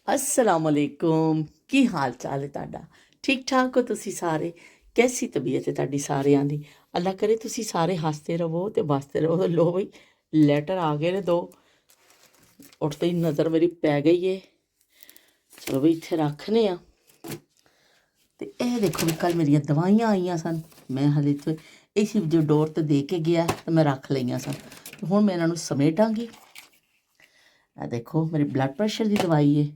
असलामुअलैकुम की हाल चाल है ਤੁਹਾਡਾ ठीक ठाक हो ਤੁਸੀਂ ਸਾਰੇ कैसी तबीयत है ਤੁਹਾਡੀ ਸਾਰਿਆਂ ਦੀ ਅੱਲਾ ਕਰੇ ਤੁਸੀਂ ਸਾਰੇ ਹੱਸਦੇ ਰਹੋ ਤੇ ਵਸਦੇ ਰਹੋ ਲੋ ਬਈ ਲੈਟਰ ਆ ਗਏ ਨੇ ਦੋ ਉੱਠਦੇ ਹੀ ਨਜ਼ਰ ਮੇਰੀ ਪੈ ਗਈ ਏ ਚਲੋ ਬਈ ਇੱਥੇ ਰੱਖਨੇ ਆ ਤੇ ਇਹ ਦੇਖੋ ਵੀ ਕੱਲ ਮੇਰੀਆਂ ਦਵਾਈਆਂ ਆਈਆਂ ਸਨ ਮੈਂ ਹਲੇ ਇੱਥੇ ਇਸੇ ਜੋ ਡੋਰ ਤੇ ਦੇ ਕੇ ਗਿਆ ਤੇ ਮੈਂ ਰੱਖ ਲਈਆਂ ਸਨ ਤੇ ਹੁਣ ਮੈਂ ਇਹਨਾਂ ਨੂੰ ਸਮੇਟਾਂਗੀ ਇਹ ਦੇਖੋ ਮੇਰੀ ਬਲੱਡ ਪ੍ਰੈਸ਼ਰ ਦੀ ਦਵਾਈ ਏ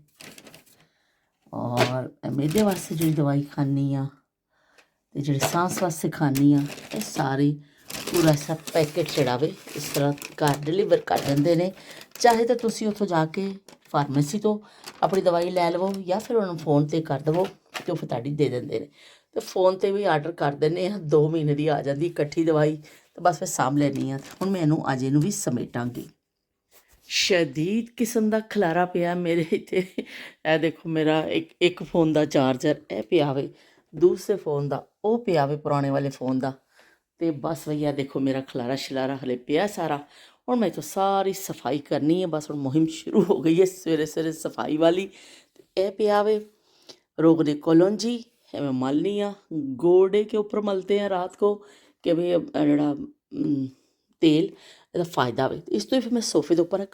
और मेरे वास्ते जी दवाई खानी तो जो सांस वास्ते खानी ये सारी पूरा सा पैकेट चढ़ावे इस तरह घर डिलीवर कर देंगे ने चाहे तो तुसी उतो जाके फार्मेसी तो अपनी दवाई लै लवो या फिर उन्होंने फोन पर कर दवो तो फिर ताड़ी दे देंगे ने तो फोन पर भी आर्डर कर देने 2 महीने की आ जाती इकट्ठी दवाई तो बस फिर साम लैनी हुण मैं इनू अज इनू भी समेटांगी शदीद किस्म का खलारा पिया मेरे इत्थे ए देखो मेरा एक फोन का चार्जर ए पिया वे दूसरे फोन का वो पिया वे पुराने वाले फोन का तो बस भैया देखो मेरा खलारा शलारा हले पिया सारा हुण मैं तो सारी सफाई करनी है बस हुण मुहिम शुरू हो गई है सवेरे सवेरे सफाई वाली ए पिया वे रोगने कॉलोंजी है मैं मलनी गोडे के ऊपर मलते हैं रात को कि भाई जड़ा तेल ਇਹਦਾ ਫਾਇਦਾ ਵੇ ਇਸ ਤੋਂ ਹੀ ਫਿਰ ਮੈਂ ਸੋਫੇ ਦੇ ਉੱਪਰ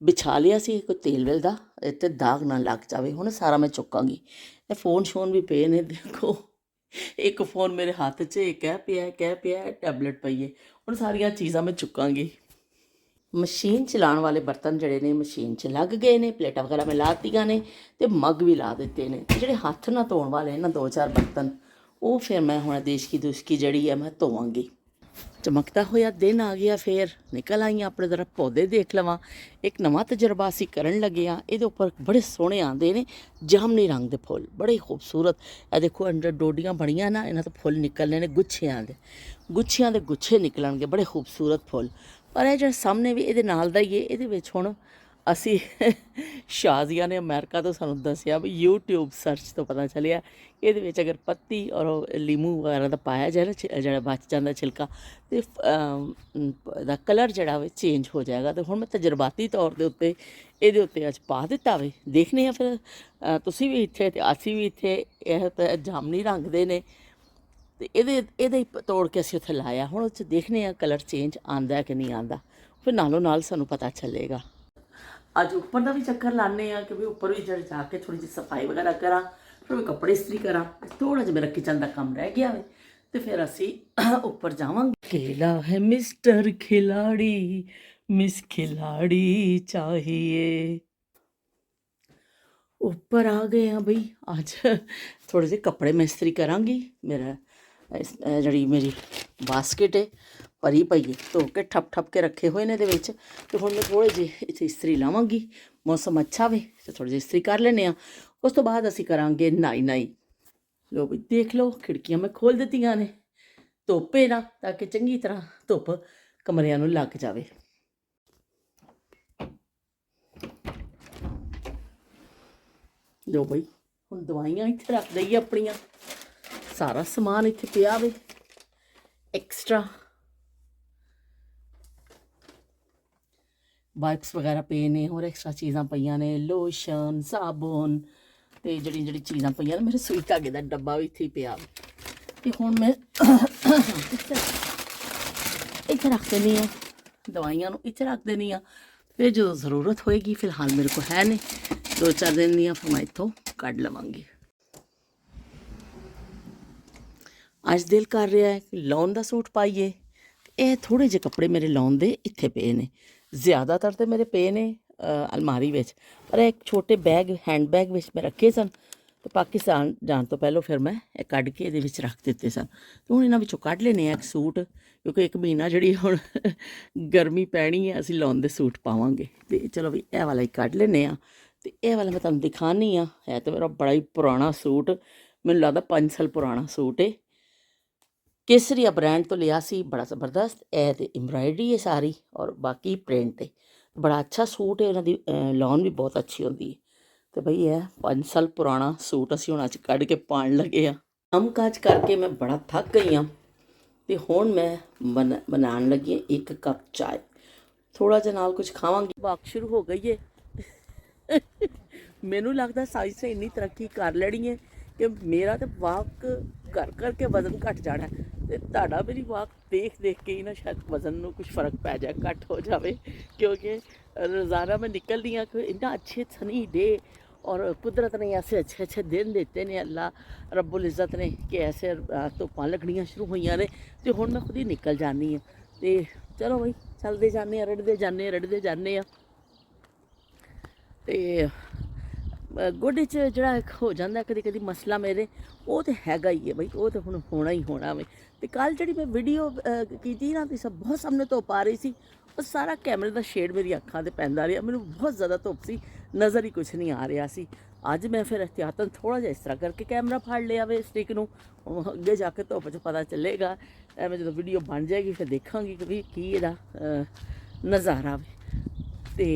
ਵਿਛਾ ਲਿਆ ਸੀ ਕੋਈ ਤੇਲ ਵੇਲ ਦਾ ਤੇ ਦਾਗ ਨਾ ਲੱਗ ਜਾਵੇ ਹੁਣ ਸਾਰਾ ਮੈਂ ਚੁੱਕਾਂਗੀ ਇਹ ਫੋਨ ਸ਼ੋਨ ਵੀ ਪਏ ਨੇ ਦੇਖੋ ਇੱਕ ਫੋਨ ਮੇਰੇ ਹੱਥ 'ਚ ਇੱਕ ਹੈ ਪਿਆ ਟੈਬਲੇਟ ਪਈ ਹੈ ਹੁਣ ਸਾਰੀਆਂ ਚੀਜ਼ਾਂ ਮੈਂ ਚੁੱਕਾਂਗੀ ਮਸ਼ੀਨ ਚਲਾਉਣ ਵਾਲੇ ਬਰਤਨ ਜਿਹੜੇ ਨੇ ਮਸ਼ੀਨ 'ਚ ਲੱਗ ਗਏ ਨੇ ਪਲੇਟਾਂ ਵਗੈਰਾ ਮੈਂ ਲਾਤੀਆਂ ਨੇ ਤੇ ਮੱਗ ਵੀ ਲਾ ਦਿੱਤੇ ਨੇ ਜਿਹੜੇ ਹੱਥ ਨਾਲ ਧੋਣ ਵਾਲੇ ਨਾ 2-4 ਬਰਤਨ ਉਹ ਫਿਰ ਮੈਂ ਹੁਣ ਦੇਸ਼ ਕੀ ਦੁਸ਼ਕੀ ਜਿਹੜੀ ਹੈ ਮੈਂ ਧੋਵਾਂਗੀ चमकता होया दिन आ गया फिर निकल आई अपने तरफ पौधे देख लवां एक नवा तजर्बा असी करन लगे ये उपर बड़े सोहने आते हैं जामनी रंग के फुल बड़े खूबसूरत ए देखो अंदर डोडियां बड़ियां ना इन्हां तो फुल निकलने ने गुच्छियां के गुच्छे निकलणगे बड़े खूबसूरत फुल पर यह जो सामने भी ये नाल दा ही है ये हुण असी शाजिया ने अमेरिका तो सानू दसिया भी यूट्यूब सर्च तो पता चलिया ये अगर पत्ती और लीमू वगैरह का पाया जाए ना जो बच जाता छिलका तो कलर जड़ा वे चेंज हो जाएगा तो हुण मैं तजर्बाती तौर के उत्ते ये उत्ते अज पा दिता वे देखने फिर तुसी भी इत्थे ते असी भी इत्थे यह जामनी रंग दे ने ये तोड़ के असीं उत्थे लाया हुण उस देखने कलर चेंज आंदा कि नहीं आंदा फिर नालों नाल सानू पता चलेगा अज उपर का भी चक्कर लाने कि भी उपर भी जाके थोड़ी जी सफाई वगैरह करा फिर मैं कपड़े इस्त्री करा थोड़ा जिहा मेरा किचन का काम रह गया है तो फिर असी उपर जावांगे खेला है मिस्टर खिलाड़ी मिस खिलाड़ी चाहिए उपर आ गए हैं बई अज थोड़े जे कपड़े मैं इस्त्री करांगी मेरा जी मेरी बास्केट है भरी पई है धो के ठप के रखे हुए ने तो हुण मैं थोड़े जे इत्थे इस्त्री लावांगी मौसम अच्छा वे तो थोड़ी जी इस्त्री कर लेने उस तो बाद असी करांगे नाई लो भी देख लो खिड़कियां मैं खोल दित्तियां ने धुप्प है ना ताकि चंगी तरह धुप्प कमरियां नूं लग जावे लो बई हुण दवाइयां इत्थे रख दईए अपनियां सारा समान इत्थे पिया वे एक्सट्रा वाइप्स वगैरह पे ने होर एक्सट्रा चीज़ां पईयां ने लोशन साबुन ते जड़ी चीज़ां पईयां ने मेरे सूई धागे दा डब्बा भी इत्थे पिया ते हुण मैं इत्थे रख देनी दवाइयां नूं इत्थे रख देनी फिर जो ज़रूरत होएगी फिलहाल मेरे को है नहीं 2-4 दिन दी फिर मैं इत्थों कढ लवांगी अज दिल कर रहा है कि लॉन का सूट पाइए ये थोड़े जे कपड़े मेरे लॉन दे इत्थे पे ने ज़्यादातर तो मेरे पे ने अलमारी विच पर एक छोटे बैग हैंड बैग विच मैं रखे सन तो पाकिस्तान जाने तो पहलों फिर मैं कढ़ के ये रख दिते सन तो हुण इन्हां विचों कढ़ लेने एक सूट क्योंकि एक महीना जी हुण गर्मी पैनी है असीं लॉन दे सूट पावांगे तो चलो भी यह वाला ही कढ़ लेने तो यह वाला मैं तुहानूं दिखानी है तो मेरा बड़ा ही पुराना सूट मैनूं लगदा 5 साल पुराना सूट है केसरिया ब्रांड तो लिया सी बड़ा ज़बरदस्त ए ते एम्ब्रॉयडरी है सारी और बाकी प्रिंट है बड़ा अच्छा सूट है उन्होंने लॉन भी बहुत अच्छी होती है तो बई है 5 साल पुराना सूट असीं हुण अज कढ़ के पाण लगे काम काज करके मैं बड़ा थक गई तो हुण मैं बनाने लगी 1 कप चाय थोड़ा जिहा नाल कुछ खावांगी वाक शुरू हो गई है ਮੈਨੂੰ ਲੱਗਦਾ ਸਾਇੰਸ ਨੇ ਇੰਨੀ ਤਰੱਕੀ ਕਰ ਲੈਣੀ ਹੈ ਕਿ ਮੇਰਾ ਤਾਂ ਵਾਕ ਕਰਕੇ ਵਜ਼ਨ ਘਟ ਜਾਣਾ ਤੇ ਤੁਹਾਡਾ ਮੇਰੀ ਵਾਕ ਦੇਖ ਕੇ ਹੀ ਨਾ ਸ਼ਾਇਦ ਵਜ਼ਨ ਨੂੰ ਕੁਝ ਫਰਕ ਪੈ ਜਾਏ, ਘੱਟ ਹੋ ਜਾਵੇ। क्योंकि रोज़ाना मैं निकलती हाँ कि इतना अच्छे सनी डे और कुदरत ने ऐसे अच्छे अच्छे दिन देते ने, अल्लाह रब्बुल इज़्ज़त ने कि ऐसे धुप्पां लगनियां शुरू होईयां ने ते हुण मैं खुद ही निकल जानी हाँ। ते चलो बई चलते जाने रड़दे जाने ते गोडे च जिहड़ा इक हो जांदा कदी कदी मसला मेरे, वो तो हैगा ही है बई, वो तो हुण होना ही होना वे। ते कल जिहड़ी मैं वीडियो कीती ना, ते सब बहुत सामने धुप्प आ रही सी, ਉਹ ਸਾਰਾ ਕੈਮਰੇ ਦਾ ਸ਼ੇਡ ਮੇਰੀ ਅੱਖਾਂ 'ਤੇ ਪੈਂਦਾ ਰਿਹਾ, ਮੈਨੂੰ ਬਹੁਤ ਜ਼ਿਆਦਾ ਧੁੱਪ ਸੀ, ਨਜ਼ਰ ਹੀ ਕੁਛ ਨਹੀਂ ਆ ਰਿਹਾ ਸੀ। ਅੱਜ ਮੈਂ ਫਿਰ ਅਹਿਤਿਆਤਨ ਥੋੜ੍ਹਾ ਜਿਹਾ ਇਸ ਤਰ੍ਹਾਂ ਕਰਕੇ ਕੈਮਰਾ ਫੜ ਲਿਆ ਵੇ ਸਟਿਕ ਨੂੰ, ਅੱਗੇ ਜਾ ਕੇ ਧੁੱਪ 'ਚ ਪਤਾ ਚੱਲੇਗਾ। ਐਵੇਂ ਜਦੋਂ ਵੀਡੀਓ ਬਣ ਜਾਏਗੀ ਫਿਰ ਦੇਖਾਂਗੀ ਕਿ ਵੀ ਕੀ ਇਹਦਾ ਨਜ਼ਾਰਾ ਵੇ। ਅਤੇ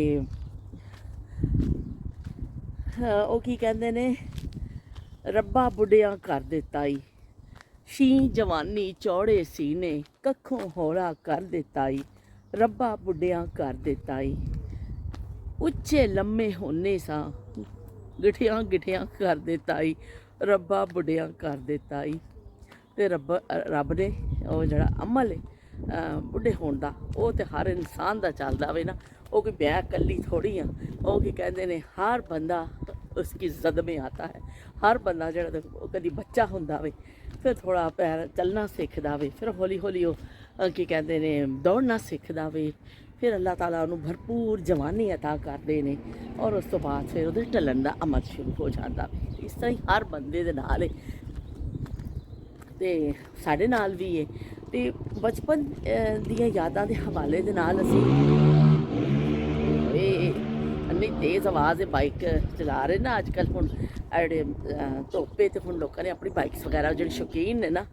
ਉਹ ਕੀ ਕਹਿੰਦੇ ਨੇ, ਰੱਬਾ ਬੁੱਢਿਆਂ ਕਰ ਦਿੱਤਾ ਈ, ਸ਼ੀ ਜਵਾਨੀ ਚੌੜੇ ਸੀਨੇ, ਕੱਖੋਂ ਹੌਲਾ ਕਰ ਦਿੱਤਾ ਈ, ਰੱਬਾ ਬੁੱਢਿਆਂ ਕਰ ਦਿੱਤਾ ਈ, ਉੱਚੇ ਲੰਮੇ ਹੋਨੇ ਸਾਂ, ਗਿੱਠਿਆਂ ਗਿੱਠਿਆਂ ਕਰ ਦਿੱਤਾ ਈ, ਰੱਬਾ ਬੁੱਢਿਆਂ ਕਰ ਦਿੱਤਾ ਈ। ਤੇ ਰੱਬ ਨੇ ਉਹ ਜਿਹੜਾ ਅਮਲ ਹੈ ਬੁੱਢੇ ਹੋਣ ਦਾ, ਉਹ ਤੇ ਹਰ ਇਨਸਾਨ ਦਾ ਚੱਲਦਾ ਵੇ ਨਾ, ਉਹ ਕੋਈ ਮੈਂ ਇਕੱਲੀ ਥੋੜ੍ਹੀ ਆ। ਉਹ ਕੀ ਕਹਿੰਦੇ ਨੇ, ਹਰ ਬੰਦਾ ਉਸकी ज़द में आता है। हर बंदा ਜਿਹੜਾ ਕਦੀ ਬੱਚਾ ਹੁੰਦਾ ਵੇ, ਫਿਰ ਥੋੜ੍ਹਾ ਪੈਰ ਚੱਲਣਾ ਸਿੱਖਦਾ ਵੇ, ਫਿਰ ਹੌਲੀ ਹੌਲੀ ਉਹ ਕੀ ਕਹਿੰਦੇ ਨੇ ਦੌੜਨਾ ਸਿੱਖਦਾ ਵੇ, ਫਿਰ ਅੱਲਾਹ ਤਾਲਾ ਉਹਨੂੰ ਭਰਪੂਰ ਜਵਾਨੀ ਅਤਾ ਕਰਦੇ ਨੇ, ਔਰ ਉਸ ਤੋਂ ਬਾਅਦ ਫਿਰ ਉਹਦੇ ਢਲਣ ਦਾ ਅਮਲ ਸ਼ੁਰੂ ਹੋ ਜਾਂਦਾ ਵੇ। ਇਸ ਤਰ੍ਹਾਂ ਹੀ ਹਰ ਬੰਦੇ ਦੇ ਨਾਲ ਹੈ ਅਤੇ ਸਾਡੇ ਨਾਲ ਵੀ ਹੈ। ਅਤੇ ਬਚਪਨ ਦੀਆਂ ਯਾਦਾਂ ਦੇ ਹਵਾਲੇ ਦੇ ਨਾਲ ਅਸੀਂ ਇੰਨੀ ਤੇਜ਼ ਆਵਾਜ਼ ਹੈ ਬਾਈਕ ਚਲਾ ਰਹੇ ਨਾ ਅੱਜ ਕੱਲ੍ਹ। ਹੁਣ ਜਿਹੜੇ ਧੋਪੇ ਤੇ ਹੁਣ ਲੋਕਾਂ ਨੇ ਆਪਣੀ ਬਾਈਕਸ ਵਗੈਰਾ, ਜਿਹੜੇ ਸ਼ੌਕੀਨ ਨੇ ਨਾ,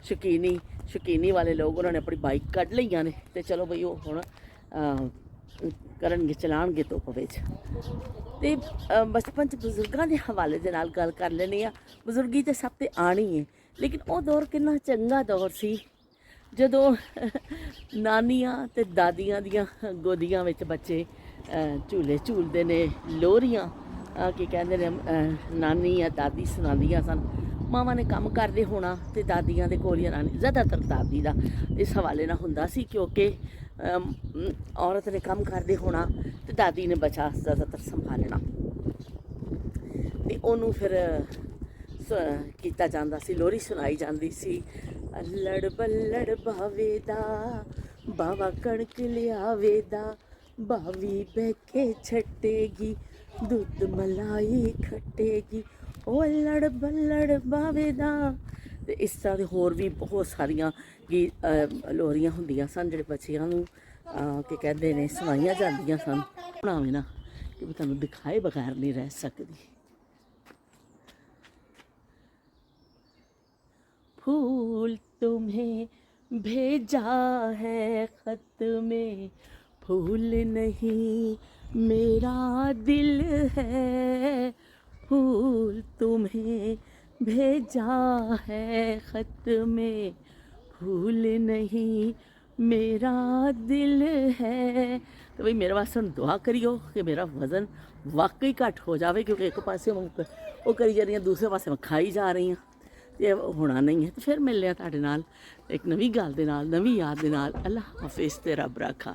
ਸ਼ੌਕੀਨੀ ਵਾਲੇ ਲੋਕ, ਉਹਨਾਂ ਨੇ ਆਪਣੀ ਬਾਈਕ ਕੱਢ ਲਈਆਂ ਨੇ, ਅਤੇ ਚਲੋ ਬਈ ਉਹ ਹੁਣ ਕਰਨਗੇ, ਚਲਾਉਣਗੇ ਧੁੱਪ ਵਿੱਚ। ਅਤੇ ਬਚਪਨ 'ਚ ਬਜ਼ੁਰਗਾਂ ਦੇ ਹਵਾਲੇ ਦੇ ਨਾਲ ਗੱਲ ਕਰ ਲੈਂਦੇ ਹਾਂ। ਬਜ਼ੁਰਗੀ ਤਾਂ ਸਭ 'ਤੇ ਆਉਣੀ ਹੈ, ਲੇਕਿਨ ਉਹ ਦੌਰ ਕਿੰਨਾ ਚੰਗਾ ਦੌਰ ਸੀ ਜਦੋਂ ਨਾਨੀਆਂ ਅਤੇ ਦਾਦੀਆਂ ਦੀਆਂ ਗੋਦੀਆਂ ਵਿੱਚ ਬੱਚੇ ਝੂਲੇ ਝੂਲਦੇ ਨੇ, ਲੋਰੀਆਂ ਕੀ ਕਹਿੰਦੇ ਨੇ, ਨਾਨੀ ਜਾਂ ਦਾਦੀ ਸੁਣਾਉਂਦੀਆਂ ਸਨ। ਮਾਵਾਂ ਨੇ ਕੰਮ ਕਰਦੇ ਹੋਣਾ ਅਤੇ ਦਾਦੀਆਂ ਦੇ ਕੋਲ, ਨਾਨੀ ਜ਼ਿਆਦਾਤਰ ਦਾਦੀ ਦਾ ਇਸ ਹਵਾਲੇ ਨਾਲ ਹੁੰਦਾ ਸੀ, ਕਿਉਂਕਿ ਔਰਤ ਨੇ ਕੰਮ ਕਰਦੇ ਹੋਣਾ ਅਤੇ ਦਾਦੀ ਨੇ ਬੱਚਾ ਜ਼ਿਆਦਾਤਰ ਸੰਭਾਲਣਾ, ਅਤੇ ਉਹਨੂੰ ਫਿਰ ਕੀਤਾ ਜਾਂਦਾ ਸੀ, ਲੋਰੀ ਸੁਣਾਈ ਜਾਂਦੀ ਸੀ। ਅੱਲੜ ਬੱਲੜ ਬਾਵੇ ਦਾ, ਬਾਵਾ ਕਣਕ ਲਿਆਵੇ ਦਾ, ਬਾਵੀ ਬਹਿ ਕੇ ਛੱਟੇਗੀ, ਦੁੱਧ ਮਲਾਈ ਖੱਟੇਗੀ, ਉਹ ਅੱਲੜ ਬੱਲੜ ਬਾਵੇ ਦਾ। ਅਤੇ ਇਸ ਤਰ੍ਹਾਂ ਦੇ ਹੋਰ ਵੀ ਬਹੁਤ ਸਾਰੀਆਂ ਲੋਰੀਆਂ ਹੁੰਦੀਆਂ ਸਨ, ਜਿਹੜੇ ਬੱਚਿਆਂ ਨੂੰ ਕੀ ਕਹਿੰਦੇ ਨੇ ਸੁਣਾਈਆਂ ਜਾਂਦੀਆਂ ਸਨ। ਬਣਾਵੇ ਨਾ ਕਿ ਮੈਂ ਤੁਹਾਨੂੰ ਦਿਖਾਏ ਬਗੈਰ ਨਹੀਂ ਰਹਿ ਸਕਦੀ। फूल तुम्हें भेजा है खत में, फूल नहीं मेरा दिल है, फूल तुम्हें भेजा है खत में, फूल नहीं मेरा दिल है। तो भाई मेरे वास्ते दुआ करियो कि मेरा वज़न वाकई घट हो जाए, क्योंकि एक पासे वो करी जा रही हैं, दूसरे पासे मैं खाई जा रही हाँ, ਤੇ ਹੋਣਾ ਨਹੀਂ ਹੈ। ਤੇ ਫਿਰ ਮਿਲਦੇ ਹਾਂ ਤੁਹਾਡੇ ਨਾਲ ਇੱਕ ਨਵੀਂ ਗੱਲ ਦੇ ਨਾਲ, ਨਵੀਂ ਯਾਦ ਦੇ ਨਾਲ। ਅੱਲਾ ਹਾਫਿਜ਼ ਤੇ ਰੱਬ ਰਾਖਾ।